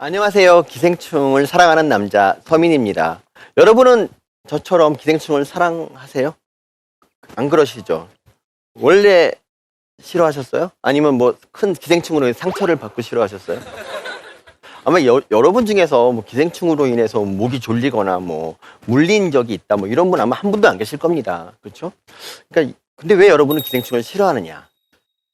안녕하세요. 기생충을 사랑하는 남자 서민입니다. 여러분은 저처럼 기생충을 사랑하세요? 안 그러시죠? 원래 싫어하셨어요? 아니면 뭐 큰 기생충으로 상처를 받고 싫어하셨어요? 아마 여러분 중에서 뭐 기생충으로 인해서 목이 졸리거나 뭐 물린 적이 있다 뭐 이런 분 아마 한 분도 안 계실 겁니다. 그렇죠? 그러니까 근데 왜 여러분은 기생충을 싫어하느냐?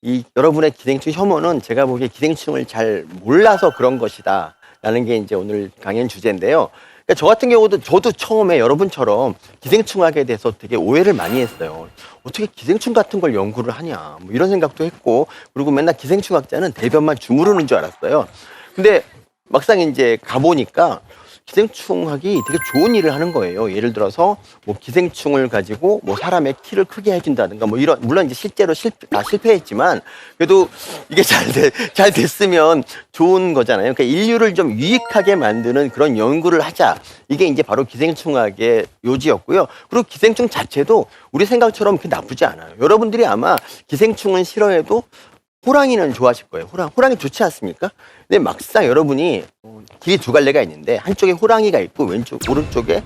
이 여러분의 기생충 혐오는 제가 보기에 기생충을 잘 몰라서 그런 것이다 라는 게 이제 오늘 강연 주제인데요. 그러니까 저 같은 경우도 저도 처음에 여러분처럼 기생충학에 대해서 되게 오해를 많이 했어요. 어떻게 기생충 같은 걸 연구를 하냐 뭐 이런 생각도 했고, 그리고 맨날 기생충학자는 대변만 주무르는 줄 알았어요. 근데 막상 이제 가보니까 기생충학이 되게 좋은 일을 하는 거예요. 예를 들어서 뭐 기생충을 가지고 뭐 사람의 키를 크게 해준다든가 뭐 이런, 물론 이제 실제로 실패했지만 그래도 이게 잘 됐으면 좋은 거잖아요. 그러니까 인류를 좀 유익하게 만드는 그런 연구를 하자. 이게 이제 바로 기생충학의 요지였고요. 그리고 기생충 자체도 우리 생각처럼 그렇게 나쁘지 않아요. 여러분들이 아마 기생충은 싫어해도 호랑이는 좋아하실 거예요. 호랑이 좋지 않습니까? 근데 막상 여러분이 길이 두 갈래가 있는데 한쪽에 호랑이가 있고 오른쪽에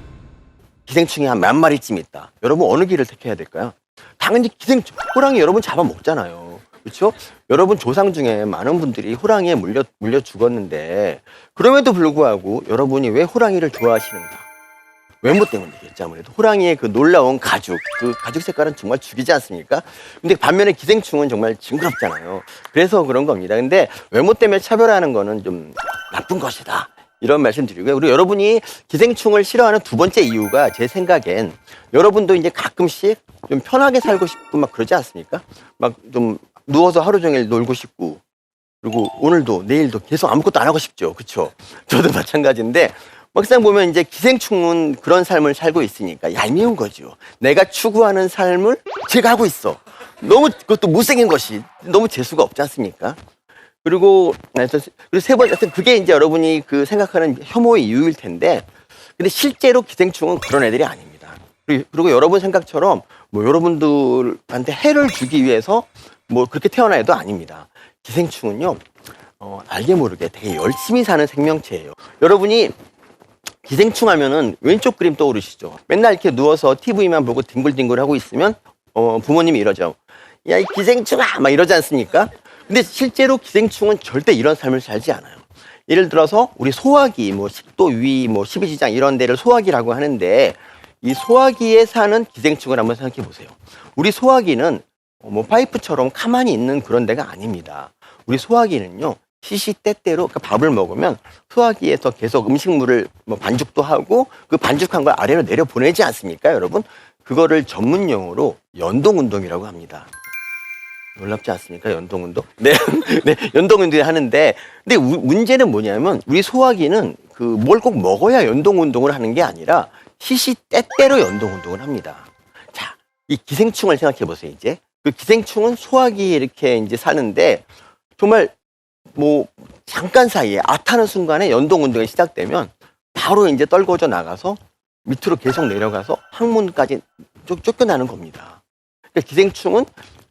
기생충이 한 몇 마리쯤 있다. 여러분 어느 길을 택해야 될까요? 당연히 호랑이 여러분 잡아먹잖아요. 그렇죠? 여러분 조상 중에 많은 분들이 호랑이에 물려 죽었는데 그럼에도 불구하고 여러분이 왜 호랑이를 좋아하시는가? 외모 때문이겠죠. 아무래도 호랑이의 그 놀라운 그 가죽 색깔은 정말 죽이지 않습니까? 근데 반면에 기생충은 정말 징그럽잖아요. 그래서 그런 겁니다. 근데 외모 때문에 차별하는 거는 좀 나쁜 것이다, 이런 말씀 드리고요. 그리고 여러분이 기생충을 싫어하는 두 번째 이유가 제 생각엔, 여러분도 이제 가끔씩 좀 편하게 살고 싶고 막 그러지 않습니까? 막 좀 누워서 하루 종일 놀고 싶고, 그리고 오늘도 내일도 계속 아무것도 안 하고 싶죠. 그렇죠? 저도 마찬가지인데 막상 보면 이제 기생충은 그런 삶을 살고 있으니까 얄미운 거죠. 내가 추구하는 삶을 제가 하고 있어. 너무 그것도 못생긴 것이 너무 재수가 없지 않습니까? 그리고 세 번째, 그게 이제 여러분이 그 생각하는 혐오의 이유일 텐데, 근데 실제로 기생충은 그런 애들이 아닙니다. 그리고 여러분 생각처럼 뭐 여러분들한테 해를 주기 위해서 뭐 그렇게 태어난 애도 아닙니다. 기생충은요, 알게 모르게 되게 열심히 사는 생명체예요. 여러분이 기생충 하면은 왼쪽 그림 떠오르시죠? 맨날 이렇게 누워서 TV만 보고 뒹굴뒹굴 하고 있으면 부모님이 이러죠. 야, 이 기생충아! 막 이러지 않습니까? 근데 실제로 기생충은 절대 이런 삶을 살지 않아요. 예를 들어서 우리 소화기, 뭐 식도, 위, 뭐 십이지장 이런 데를 소화기라고 하는데, 이 소화기에 사는 기생충을 한번 생각해 보세요. 우리 소화기는 뭐 파이프처럼 가만히 있는 그런 데가 아닙니다. 우리 소화기는요, 시시때때로 그러니까 밥을 먹으면 소화기에서 계속 음식물을 뭐 반죽도 하고 그 반죽한 걸 아래로 내려 보내지 않습니까, 여러분? 그거를 전문 용어로 연동운동이라고 합니다. 놀랍지 않습니까? 연동운동? 네, 네, 연동운동을 하는데, 근데 문제는 뭐냐면 우리 소화기는 그 뭘 꼭 먹어야 연동운동을 하는 게 아니라 시시때때로 연동운동을 합니다. 자, 이 기생충을 생각해 보세요. 이제 그 기생충은 소화기에 이렇게 이제 사는데, 정말 뭐 잠깐 사이에 앗하는 순간에 연동운동이 시작되면 바로 이제 떨궈져 나가서 밑으로 계속 내려가서 항문까지 쫓겨나는 겁니다. 그러니까 기생충은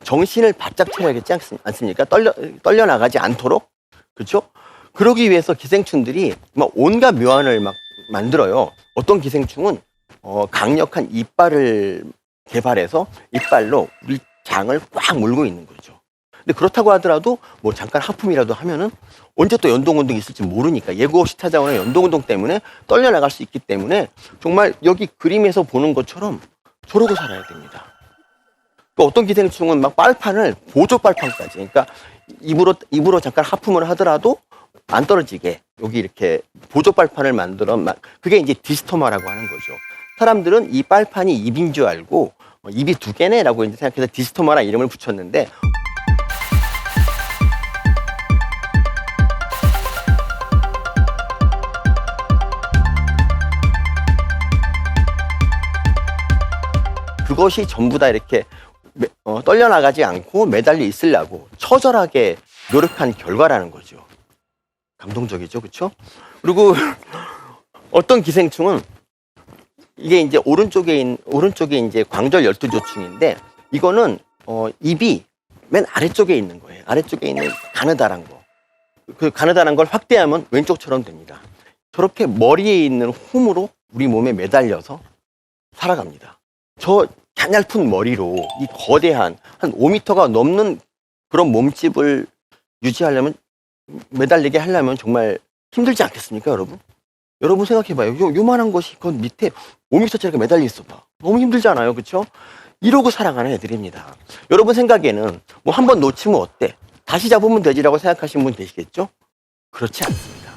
정신을 바짝 차려야겠지 않습니까? 떨려 나가지 않도록. 그렇죠? 그러기 위해서 기생충들이 막 온갖 묘안을 막 만들어요. 어떤 기생충은 강력한 이빨을 개발해서 이빨로 우리 장을 꽉 물고 있는 거죠. 근데 그렇다고 하더라도 뭐 잠깐 하품이라도 하면은 언제 또 연동운동이 있을지 모르니까 예고 없이 찾아오는 연동운동 때문에 떨려 나갈 수 있기 때문에 정말 여기 그림에서 보는 것처럼 저러고 살아야 됩니다. 또 어떤 기생충은 막 빨판을 보조 빨판까지, 그러니까 입으로 잠깐 하품을 하더라도 안 떨어지게 여기 이렇게 보조 빨판을 만들어, 그게 이제 디스토마라고 하는 거죠. 사람들은 이 빨판이 입인 줄 알고 입이 두 개네라고 이제 생각해서 디스토마라 이름을 붙였는데, 그것이 전부 다 이렇게 떨려나가지 않고 매달려 있으려고 처절하게 노력한 결과라는 거죠. 감동적이죠, 그렇죠? 그리고 어떤 기생충은 이게 이제 오른쪽에 이제 광절 12조충인데, 이거는 입이 맨 아래쪽에 있는 거예요. 아래쪽에 있는 가느다란 거. 그 가느다란 걸 확대하면 왼쪽처럼 됩니다. 저렇게 머리에 있는 홈으로 우리 몸에 매달려서 살아갑니다. 저 가냘픈 머리로 이 거대한 한 5m가 넘는 그런 몸집을 유지하려면, 매달리게 하려면 정말 힘들지 않겠습니까, 여러분? 여러분 생각해봐요. 요만한 것이 그 밑에 5m짜리가 매달려 있어 봐. 너무 힘들잖아요, 그렇죠? 이러고 살아가는 애들입니다. 여러분 생각에는 뭐 한 번 놓치면 어때? 다시 잡으면 되지라고 생각하시는 분 계시겠죠? 그렇지 않습니다.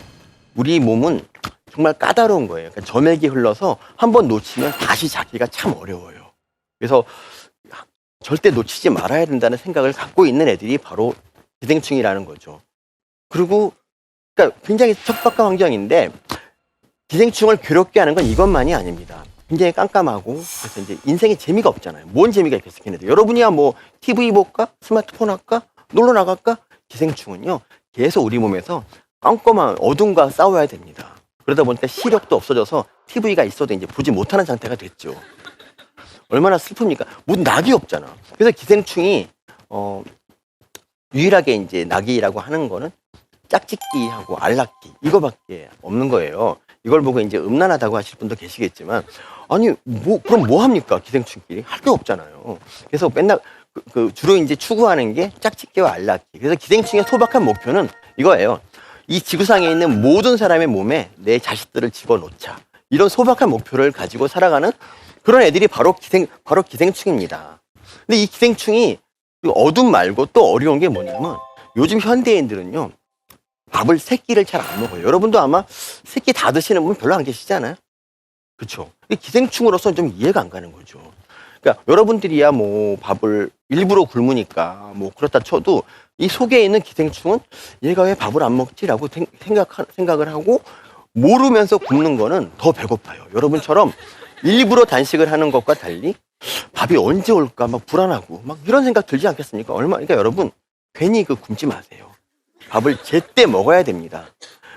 우리 몸은 정말 까다로운 거예요. 그러니까 점액이 흘러서 한 번 놓치면 다시 잡기가 참 어려워요. 그래서 절대 놓치지 말아야 된다는 생각을 갖고 있는 애들이 바로 기생충이라는 거죠. 그리고 그러니까 굉장히 척박한 환경인데 기생충을 괴롭게 하는 건 이것만이 아닙니다. 굉장히 깜깜하고 그래서 이제 인생에 재미가 없잖아요. 뭔 재미가 있겠어, 걔네들. 여러분이야 뭐 TV 볼까? 스마트폰 할까? 놀러 나갈까? 기생충은요 계속 우리 몸에서 깜깜한 어둠과 싸워야 됩니다. 그러다 보니까 시력도 없어져서 TV가 있어도 이제 보지 못하는 상태가 됐죠. 얼마나 슬픕니까? 무슨 낙이 없잖아. 그래서 기생충이 유일하게 이제 낙이라고 하는 거는 짝짓기하고 알락기 이거밖에 없는 거예요. 이걸 보고 이제 음란하다고 하실 분도 계시겠지만, 아니 그럼 뭐 합니까? 기생충끼리 할 게 없잖아요. 그래서 맨날 주로 이제 추구하는 게 짝짓기와 알락기. 그래서 기생충의 소박한 목표는 이거예요. 이 지구상에 있는 모든 사람의 몸에 내 자식들을 집어넣자. 이런 소박한 목표를 가지고 살아가는 그런 애들이 바로 기생충입니다. 근데 이 기생충이 어둠 말고 또 어려운 게 뭐냐면 요즘 현대인들은요 밥을 세 끼를 잘 안 먹어요. 여러분도 아마 세 끼 다 드시는 분 별로 안 계시잖아요. 그렇죠? 기생충으로서는 좀 이해가 안 가는 거죠. 그러니까 여러분들이야 뭐 밥을 일부러 굶으니까 뭐 그렇다 쳐도 이 속에 있는 기생충은 얘가 왜 밥을 안 먹지라고 생각을 하고 모르면서 굶는 거는 더 배고파요. 여러분처럼 일부러 단식을 하는 것과 달리 밥이 언제 올까 막 불안하고 막 이런 생각 들지 않겠습니까? 그러니까 여러분 괜히 굶지 마세요. 밥을 제때 먹어야 됩니다.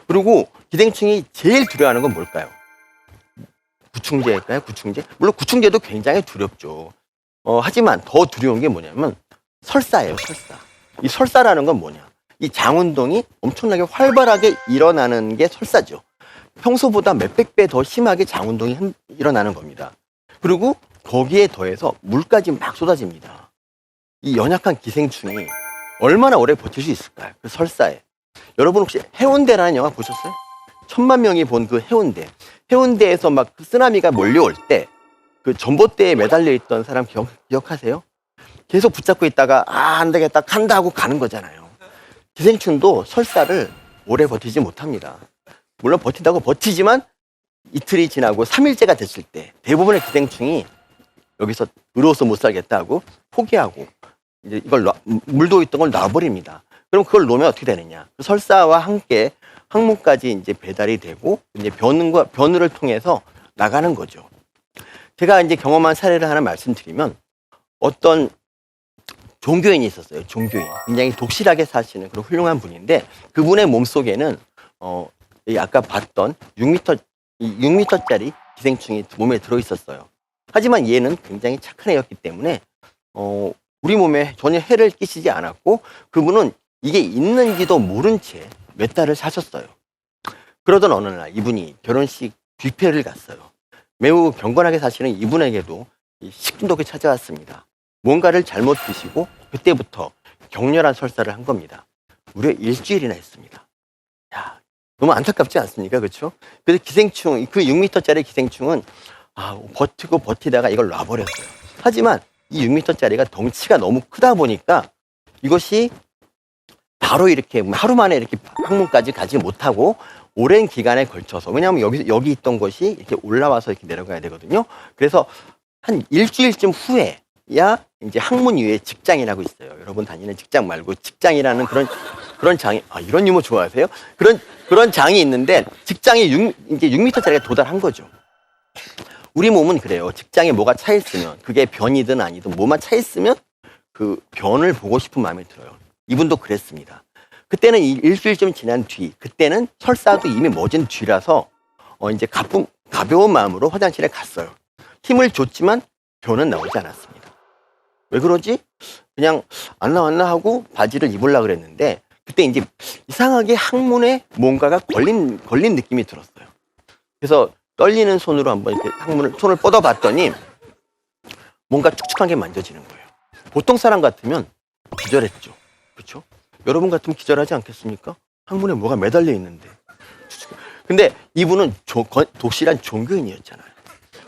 그리고 기생충이 제일 두려워하는 건 뭘까요? 구충제일까요? 구충제? 물론 구충제도 굉장히 두렵죠. 하지만 더 두려운 게 뭐냐면 설사예요, 설사. 이 설사라는 건 뭐냐? 이 장운동이 엄청나게 활발하게 일어나는 게 설사죠. 평소보다 몇백 배 더 심하게 장운동이 일어나는 겁니다. 그리고 거기에 더해서 물까지 막 쏟아집니다. 이 연약한 기생충이 얼마나 오래 버틸 수 있을까요? 그 설사에. 여러분 혹시 해운대라는 영화 보셨어요? 1000만 명이 본 그 해운대. 해운대에서 막 그 쓰나미가 몰려올 때 그 전봇대에 매달려 있던 사람 기억하세요? 계속 붙잡고 있다가 안 되겠다 간다 하고 가는 거잖아요. 기생충도 설사를 오래 버티지 못합니다. 물론 버틴다고 버티지만 이틀이 지나고 3일째가 됐을 때 대부분의 기생충이 여기서 의로워서 못 살겠다 하고 포기하고 이제 이걸 물도 있던 걸 놔버립니다. 그럼 그걸 놓으면 어떻게 되느냐? 그 설사와 함께 항문까지 이제 배달이 되고 이제 변우를 통해서 나가는 거죠. 제가 이제 경험한 사례를 하나 말씀드리면 어떤 종교인이 있었어요. 종교인. 굉장히 독실하게 사시는 그런 훌륭한 분인데 그분의 몸속에는 아까 봤던 6m짜리 기생충이 몸에 들어 있었어요. 하지만 얘는 굉장히 착한 애였기 때문에 우리 몸에 전혀 해를 끼치지 않았고 그분은 이게 있는지도 모른 채 몇 달을 사셨어요. 그러던 어느 날 이분이 결혼식 뷔페를 갔어요. 매우 경건하게 사시는 이분에게도 식중독이 찾아왔습니다. 뭔가를 잘못 드시고 그때부터 격렬한 설사를 한 겁니다. 무려 일주일이나 했습니다. 야, 너무 안타깝지 않습니까? 그렇죠? 그래서 기생충, 그 6m짜리 기생충은 버티고 버티다가 이걸 놔버렸어요. 하지만 이 6m짜리가 덩치가 너무 크다 보니까 이것이 바로 이렇게 하루 만에 이렇게 항문까지 가지 못하고 오랜 기간에 걸쳐서, 왜냐하면 여기 있던 것이 이렇게 올라와서 이렇게 내려가야 되거든요. 그래서 한 일주일쯤 후에야 이제 항문 위에 직장이라고 있어요. 여러분 다니는 직장 말고 직장이라는 그런 장이, 이런 유머 좋아하세요? 그런 장이 있는데 직장이 이제 6m짜리가 도달한 거죠. 우리 몸은 그래요. 직장에 뭐가 차 있으면 그게 변이든 아니든 뭐만 차 있으면 그 변을 보고 싶은 마음이 들어요. 이분도 그랬습니다. 그때는 일주일쯤 지난 뒤, 그때는 설사도 이미 멎은 뒤라서 이제 가벼운 마음으로 화장실에 갔어요. 힘을 줬지만 변은 나오지 않았습니다. 왜 그러지? 그냥 안 나왔나 하고 바지를 입으려고 그랬는데 그때 이제 이상하게 항문에 뭔가가 걸린 느낌이 들었어요. 그래서 떨리는 손으로 한번 이렇게 손을 뻗어봤더니 뭔가 축축한 게 만져지는 거예요. 보통 사람 같으면 기절했죠. 그렇죠? 여러분 같으면 기절하지 않겠습니까? 항문에 뭐가 매달려 있는데. 근데 이분은 독실한 종교인이었잖아요.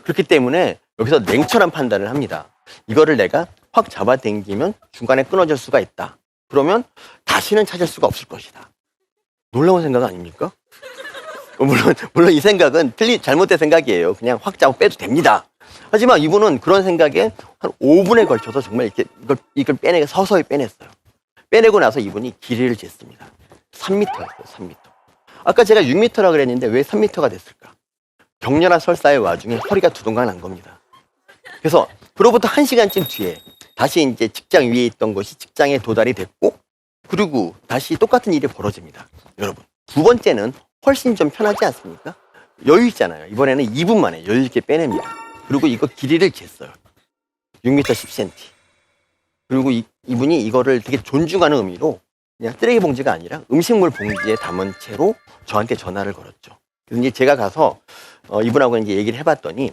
그렇기 때문에 여기서 냉철한 판단을 합니다. 이거를 내가 확 잡아당기면 중간에 끊어질 수가 있다. 그러면 다시는 찾을 수가 없을 것이다. 놀라운 생각 아닙니까? 물론 이 생각은 잘못된 생각이에요. 그냥 확 잡아 빼도 됩니다. 하지만 이분은 그런 생각에 한 5분에 걸쳐서 정말 이렇게 이걸 서서히 빼냈어요. 빼내고 나서 이분이 길이를 쟀습니다. 3m였어요, 3m. 아까 제가 6m라 그랬는데 왜 3m가 됐을까? 격렬한 설사의 와중에 허리가 두동강 난 겁니다. 그래서 그로부터 1시간쯤 뒤에 다시 이제 직장 위에 있던 것이 직장에 도달이 됐고, 그리고 다시 똑같은 일이 벌어집니다. 여러분, 두 번째는 훨씬 좀 편하지 않습니까? 여유 있잖아요. 이번에는 2분 만에 여유 있게 빼냅니다. 그리고 이거 길이를 쟀어요. 6m 10cm. 그리고 이분이 이거를 되게 존중하는 의미로 그냥 쓰레기 봉지가 아니라 음식물 봉지에 담은 채로 저한테 전화를 걸었죠. 그래서 이제 제가 가서 이분하고 이제 얘기를 해봤더니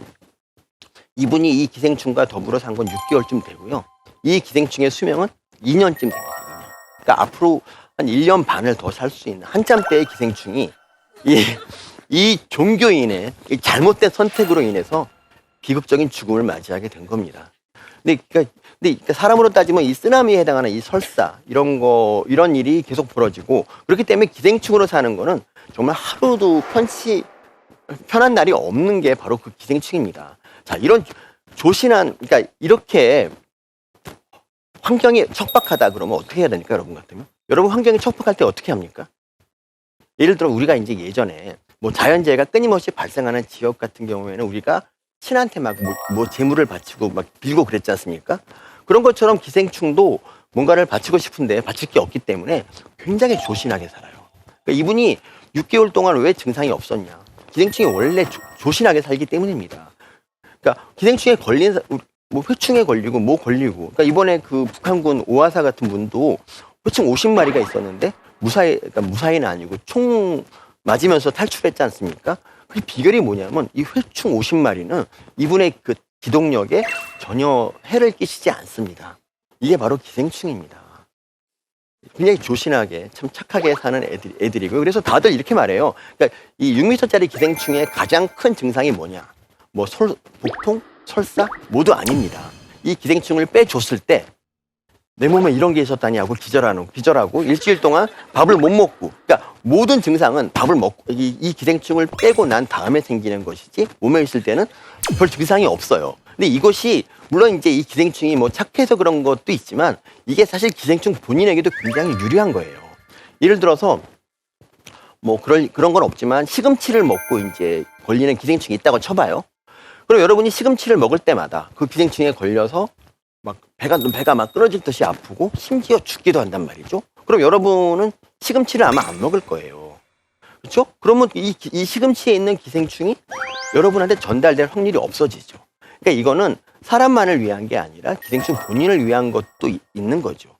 이분이 이 기생충과 더불어 산 건 6개월쯤 되고요. 이 기생충의 수명은 2년쯤 됩니다. 2년. 그러니까 앞으로 한 1년 반을 더 살 수 있는 한참 때의 기생충이 이 종교인의 이 잘못된 선택으로 인해서 비극적인 죽음을 맞이하게 된 겁니다. 그러니까 사람으로 따지면 이 쓰나미에 해당하는 이 설사 이런 일이 계속 벌어지고, 그렇기 때문에 기생충으로 사는 거는 정말 하루도 편한 날이 없는 게 바로 그 기생충입니다. 자, 이런 그러니까 이렇게 환경이 척박하다 그러면 어떻게 해야 되니까, 여러분 같으면? 여러분 환경이 척박할 때 어떻게 합니까? 예를 들어 우리가 이제 예전에 뭐 자연재해가 끊임없이 발생하는 지역 같은 경우에는 우리가 신한테 막 뭐 재물을 바치고 막 빌고 그랬지 않습니까? 그런 것처럼 기생충도 뭔가를 바치고 싶은데 바칠 게 없기 때문에 굉장히 조신하게 살아요. 그러니까 이분이 6개월 동안 왜 증상이 없었냐? 기생충이 원래 조신하게 살기 때문입니다. 그러니까 기생충에 걸린 뭐 회충에 걸리고 뭐 걸리고. 그러니까 이번에 그 북한군 오하사 같은 분도 회충 50마리가 있었는데 무사히는 아니고 총 맞으면서 탈출했지 않습니까? 그 비결이 뭐냐면 이 회충 50마리는 이분의 그 기동력에 전혀 해를 끼치지 않습니다. 이게 바로 기생충입니다. 굉장히 조신하게 참 착하게 사는 애들이고요. 그래서 다들 이렇게 말해요. 그러니까 이 6m짜리 기생충의 가장 큰 증상이 뭐냐? 뭐 복통, 설사 모두 아닙니다. 이 기생충을 빼줬을 때 내 몸에 이런 게 있었다니 하고 기절하고 일주일 동안 밥을 못 먹고, 그러니까 모든 증상은 밥을 먹고 이 기생충을 빼고 난 다음에 생기는 것이지 몸에 있을 때는 별 증상이 없어요. 근데 이것이 물론 이제 이 기생충이 뭐 착해서 그런 것도 있지만 이게 사실 기생충 본인에게도 굉장히 유리한 거예요. 예를 들어서 뭐 그런 건 없지만 시금치를 먹고 이제 걸리는 기생충이 있다고 쳐봐요. 그럼 여러분이 시금치를 먹을 때마다 그 기생충에 걸려서 막 배가 막 끊어질 듯이 아프고 심지어 죽기도 한단 말이죠. 그럼 여러분은 시금치를 아마 안 먹을 거예요. 그렇죠? 그러면 이 시금치에 있는 기생충이 여러분한테 전달될 확률이 없어지죠. 그러니까 이거는 사람만을 위한 게 아니라 기생충 본인을 위한 것도 있는 거죠.